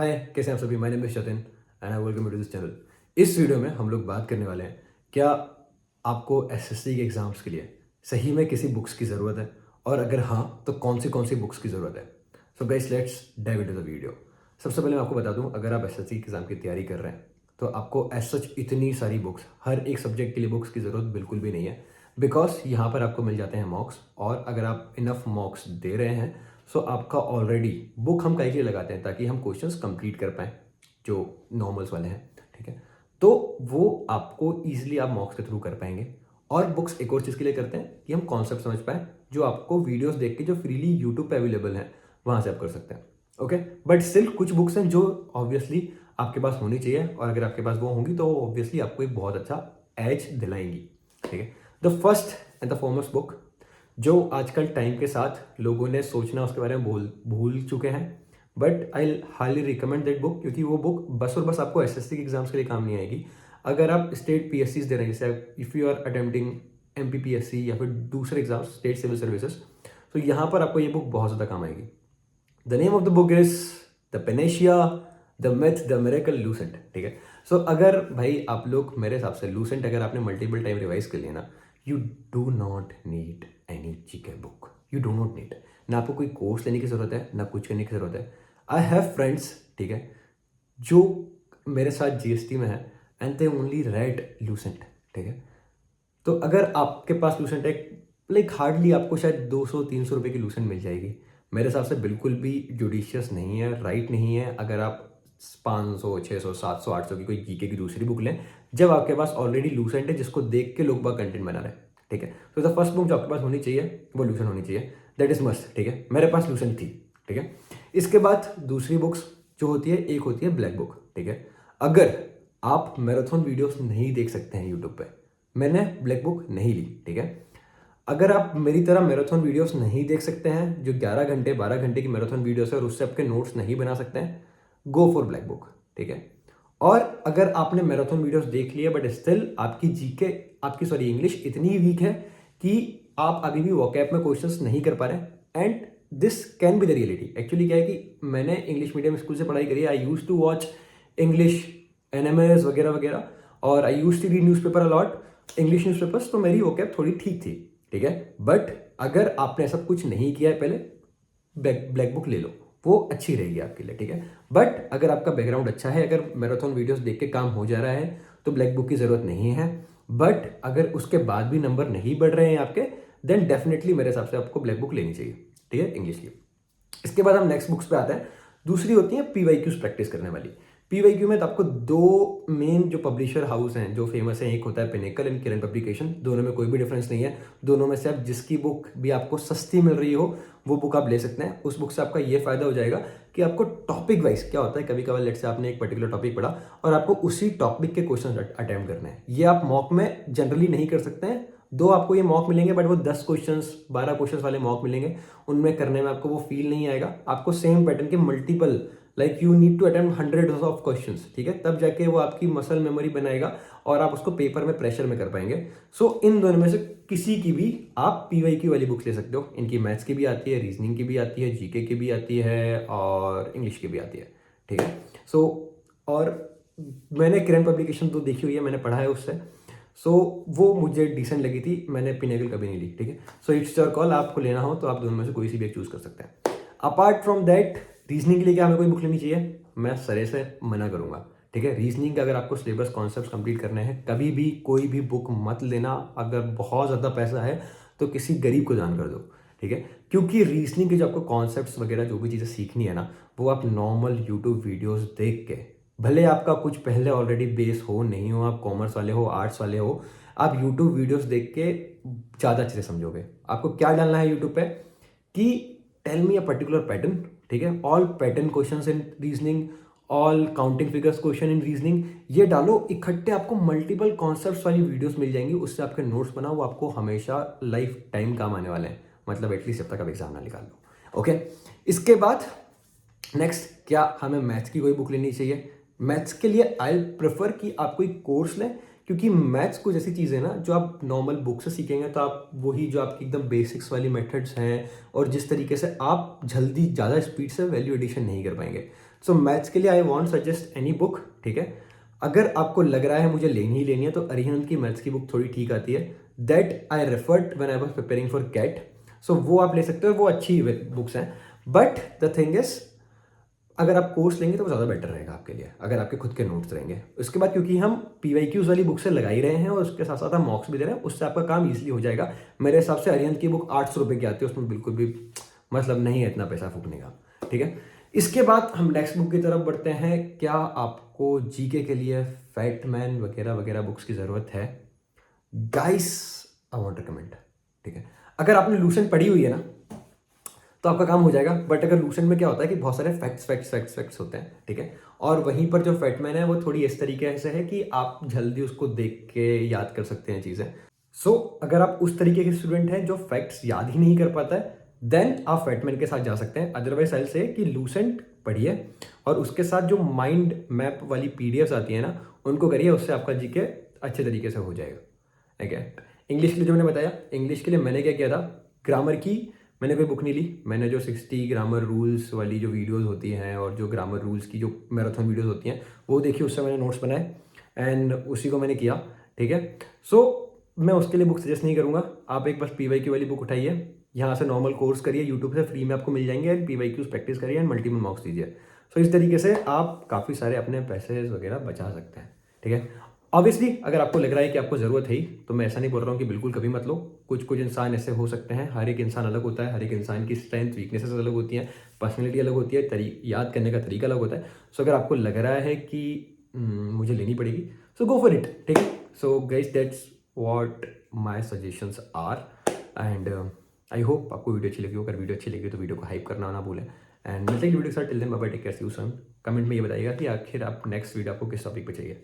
हाय, कैसे हैं आप सभी। My name is Jatin and I welcome you to this channel. इस वीडियो में हम लोग बात करने वाले हैं, क्या आपको एसएससी के एग्ज़ाम्स के लिए सही में किसी बुक्स की ज़रूरत है, और अगर हाँ तो कौन सी बुक्स की ज़रूरत है। So guys, let's dive into the video. सबसे पहले मैं आपको बता दूं, अगर आप एसएससी एग्ज़ाम की तैयारी कर रहे हैं तो आपको एज सच इतनी सारी बुक्स, हर एक सब्जेक्ट के लिए बुक्स की ज़रूरत बिल्कुल भी नहीं है, बिकॉज यहाँ पर आपको मिल जाते हैं मॉक्स। और अगर आप इनफ मॉक्स दे रहे हैं सो आपका ऑलरेडी बुक हम कई के लिए लगाते हैं ताकि हम क्वेश्चंस कंप्लीट कर पाएँ, जो नॉर्मल्स वाले हैं। ठीक है, तो वो आपको ईजिली आप मॉक्स के थ्रू कर पाएंगे। और बुक्स एक और चीज़ के लिए करते हैं कि हम कॉन्सेप्ट समझ पाएँ, जो आपको वीडियोस देख के जो फ्रीली यूट्यूब पे अवेलेबल हैं वहाँ से आप कर सकते हैं। ओके, बट स्टिल कुछ बुक्स हैं जो ऑब्वियसली आपके पास होनी चाहिए, और अगर आपके पास वो होंगी तो ऑब्वियसली आपको एक बहुत अच्छा एज दिलाएंगी। ठीक है, the first and the foremost book जो आजकल टाइम के साथ लोगों ने सोचना उसके बारे में भूल भूल चुके हैं, but I highly recommend that book, क्योंकि वो बुक बस और बस आपको एसएससी के एग्जाम्स के लिए काम नहीं आएगी। अगर आप स्टेट पीएससी दे रहे हैं, जैसे if you are attempting MPPSC या फिर दूसरे एग्जाम स्टेट सिविल सर्विसेज, तो यहाँ पर आपको ये बुक बहुत ज़्यादा काम आएगी। The name of the book is the Panacea, the myth, the miracle, Lucent. ठीक है, सो अगर भाई आप लोग मेरे हिसाब से लूसेंट अगर आपने मल्टीपल टाइम रिवाइज कर लिया ना, you do not need any GK book, you do not need. ना आपको कोई कोर्स लेने की जरूरत है, ना कुछ करने की जरूरत है। आई हैव फ्रेंड्स, ठीक है, जो मेरे साथ जीएसटी में है and they only red Lucent. ठीक है, तो अगर आपके पास लूसेंट है, लाइक हार्डली आपको शायद 200-300 रुपए की लूसेंट मिल जाएगी। मेरे हिसाब से बिल्कुल भी जुडिशियस नहीं है, राइट नहीं है अगर आप 500, 600, 700, 800 की कोई जीके की दूसरी बुक लें, जब आपके पास ऑलरेडी लूसेंट है जिसको देख के लोग बाग कंटेंट बना रहे हैं। ठीक है, तो द फर्स्ट बुक जो आपके पास होनी चाहिए वो लूसेंट होनी चाहिए, दैट इज मस्ट। ठीक है, मेरे पास लूसेंट थी। ठीक है, इसके बाद दूसरी बुक्स जो होती है, एक होती है ब्लैक बुक। ठीक है, अगर आप मैराथन वीडियोस नहीं देख सकते हैं यूट्यूब पे, मैंने ब्लैक बुक नहीं ली। ठीक है, अगर आप मेरी तरह मैराथन वीडियोस नहीं देख सकते हैं, जो 11 घंटे 12 घंटे की मैराथन वीडियोस है और उससे आपके नोट्स नहीं बना सकते हैं, गो फॉर ब्लैक बुक। ठीक है, और अगर आपने मैराथन वीडियोस देख लिए बट स्टिल आपकी जीके, आपकी सॉरी इंग्लिश इतनी वीक है कि आप अभी भी वोकैब में क्वेश्चंस नहीं कर पा रहे, and this can be the reality. Actually क्या है कि मैंने इंग्लिश मीडियम स्कूल से पढ़ाई करी है, I use to watch English एनएमएस वगैरह वगैरह, और I use to read newspaper a lot, English newspapers, तो मेरी वोकैब थोड़ी ठीक थी। ठीक है, बट अगर आपने ऐसा कुछ नहीं किया है पहले, ब्लैक बुक ले लो, वो अच्छी रहेगी आपके लिए। ठीक है, बट अगर आपका बैकग्राउंड अच्छा है, अगर मैराथन वीडियोस देख के काम हो जा रहा है, तो ब्लैक बुक की जरूरत नहीं है। बट अगर उसके बाद भी नंबर नहीं बढ़ रहे हैं आपके, देन डेफिनेटली मेरे हिसाब से आपको ब्लैक बुक लेनी चाहिए। ठीक है, इंग्लिश की। इसके बाद हम नेक्स्ट बुक्स पे आते हैं। दूसरी होती है पीवाईक्यूज प्रैक्टिस करने वाली। पीवाईक्यू में तो आपको दो मेन जो पब्लिशर हाउस हैं जो फेमस हैं, एक होता है पिनेकल एंड किरण पब्लिकेशन। दोनों में कोई भी डिफरेंस नहीं है, दोनों में से आप जिसकी बुक भी आपको सस्ती मिल रही हो वो बुक आप ले सकते हैं। उस बुक से आपका ये फायदा हो जाएगा कि आपको टॉपिक वाइज क्या होता है, कभी कभार लेट से आपने एक पर्टिकुलर टॉपिक पढ़ा और आपको उसी टॉपिक के क्वेश्चन अटेम्प्ट करने हैं, ये आप मॉक में जनरली नहीं कर सकते हैं। दो आपको ये मॉक मिलेंगे, बट वो 10 क्वेश्चंस 12 क्वेश्चंस वाले मॉक मिलेंगे, उनमें करने में आपको वो फील नहीं आएगा। आपको सेम पैटर्न के multiple, like you need to attempt hundreds of questions. ठीक है, तब जाके वो आपकी मसल मेमोरी बनाएगा और आप उसको पेपर में प्रेशर में कर पाएंगे। सो इन दोनों में से किसी की भी आप पीवाईक्यू वाली बुक्स ले सकते हो। इनकी मैथ्स की भी आती है, रीजनिंग की भी आती है, जीके की भी आती है और इंग्लिश की भी आती है। ठीक है, सो और मैंने किरण पब्लिकेशन तो देखी हुई है, मैंने पढ़ा है उससे, सो वो मुझे डिसेंट लगी थी। मैंने पिनेकल कभी नहीं ली। ठीक है, सो इट्स योर कॉल, आपको लेना हो तो आप दोनों में से कोई सी भी एक चूज कर सकते हैं। अपार्ट फ्रॉम दैट, रीजनिंग के लिए क्या हमें कोई बुक लेनी चाहिए? मैं सरे से मना करूंगा। ठीक है, रीजनिंग का अगर आपको सिलेबस कॉन्सेप्ट कंप्लीट करने हैं, कभी भी कोई भी बुक मत लेना। अगर बहुत ज़्यादा पैसा है तो किसी गरीब को दान कर दो। ठीक है, क्योंकि रीजनिंग के जो आपको कॉन्सेप्ट्स वगैरह जो भी चीज़ें सीखनी है ना, वो आप नॉर्मल यूट्यूब वीडियोस देख के, भले आपका कुछ पहले ऑलरेडी बेस हो नहीं हो, आप कॉमर्स वाले हो, आर्ट्स वाले हो, आप यूट्यूब वीडियोस देख के ज़्यादा अच्छे से समझोगे। आपको क्या डालना है यूट्यूब पे कि tell me a particular pattern. ठीक है, all pattern questions in reasoning, all counting figures question in reasoning, ये डालो इकट्ठे, आपको मल्टीपल कॉन्सेप्ट्स वाली वीडियोस मिल जाएंगी। उससे आपके नोट्स बनाओ, वो आपको हमेशा लाइफ टाइम काम आने वाले हैं, मतलब एटलीस्ट जब तक आप एग्जाम ना निकाल लो। ओके, इसके बाद नेक्स्ट, क्या हमें मैथ्स की कोई बुक लेनी चाहिए? मैथ्स के लिए आई प्रेफर कि आप कोई कोर्स लें, क्योंकि मैथ्स कुछ ऐसी चीज़ है ना जो आप नॉर्मल बुक से सीखेंगे तो आप वही जो आपकी एकदम बेसिक्स वाली मेथड्स हैं और जिस तरीके से आप जल्दी ज़्यादा स्पीड से वैल्यू एडिशन नहीं कर पाएंगे। सो मैथ्स के लिए I want suggest any book, ठीक है। अगर आपको लग रहा है मुझे लेनी ही लेनी है तो अरिहंत की मैथ्स की बुक थोड़ी ठीक आती है, that I referred when I was preparing for CAT. So वो आप ले सकते हो, वो अच्छी बुक्स हैं। बट द थिंग इज, अगर आप कोर्स लेंगे तो वो ज़्यादा बेटर रहेगा आपके लिए, अगर आपके खुद के नोट्स रहेंगे। उसके बाद क्योंकि हम PYQs वाली बुक से लगा ही रहे हैं और उसके साथ साथ हम मॉक्स भी दे रहे हैं, उससे आपका काम ईजिली हो जाएगा। मेरे हिसाब से अरिहंत की बुक 800 रुपये की आती है, उसमें बिल्कुल भी मतलब नहीं है इतना पैसा फूकने का, ठीक है। इसके बाद हम नेक्स्ट बुक की तरफ बढ़ते हैं। क्या आपको जीके के लिए फैक्टमैन वगैरह वगैरह बुक्स की ज़रूरत है? गाइस, आई वॉन्ट रिकमेंड, ठीक है। अगर आपने लूसेंट पढ़ी हुई है ना तो आपका काम हो जाएगा। बट अगर लूसेंट में क्या होता है कि बहुत सारे फैक्ट्स होते हैं, ठीक है। और वहीं पर जो फैक्टमैन है वो थोड़ी इस तरीके से है कि आप जल्दी उसको देख के याद कर सकते हैं चीज़ें। सो अगर आप उस तरीके के स्टूडेंट हैं जो फैक्ट्स याद ही नहीं कर पाता है, देन आप फैक्टमैन के साथ जा सकते हैं। अदरवाइज आई से कि लूसेंट पढ़िए और उसके साथ जो माइंड मैप वाली PDFs आती है ना, उनको करिए, उससे आपका जीके अच्छे तरीके से हो जाएगा, ठीक है। इंग्लिश के लिए जो मैंने बताया, इंग्लिश के लिए मैंने क्या किया था, ग्रामर की मैंने कोई बुक नहीं ली। मैंने जो 60 ग्रामर रूल्स वाली जो वीडियोस होती हैं और जो ग्रामर रूल्स की जो मैराथन वीडियोस होती हैं वो देखी, उससे मैंने नोट्स बनाए एंड उसी को मैंने किया, ठीक है। सो मैं उसके लिए बुक सजेस्ट नहीं करूँगा। आप एक बस PYQ वाली बुक उठाइए, यहाँ से नॉर्मल कोर्स करिए, यूट्यूब से फ्री में आपको मिल जाएंगे, एंड PYQs प्रैक्टिस करिए एंड मल्टीपल मार्क्स दीजिए। सो इस तरीके से आप काफ़ी सारे अपने पैसे वगैरह बचा सकते हैं, ठीक है। ऑब्वियसली अगर आपको लग रहा है कि आपको ज़रूरत है ही, तो मैं ऐसा नहीं बोल रहा हूँ कि बिल्कुल कभी मत लो। कुछ कुछ इंसान ऐसे हो सकते हैं, हर एक इंसान अलग होता है, हर एक इंसान की स्ट्रेंथ वीकनेसेस अलग होती हैं, पर्सनैलिटी अलग होती है, याद करने का तरीका अलग होता है। सो अगर आपको लग रहा है कि मुझे लेनी पड़ेगी, सो गो फॉर इट, ठीक है। So guys, that's what my suggestions are and I hope आपको वीडियो अच्छी लगी हो। अगर वीडियो अच्छी लगी तो वीडियो को हाइप करना ना भूलें एंड मिलते हैं वीडियो के साथ। Till then bye bye, take care, see you soon. Comment में ये बताइएगा कि आखिर आप नेक्स्ट वीडियो आपको किस टॉपिक पे चाहिए।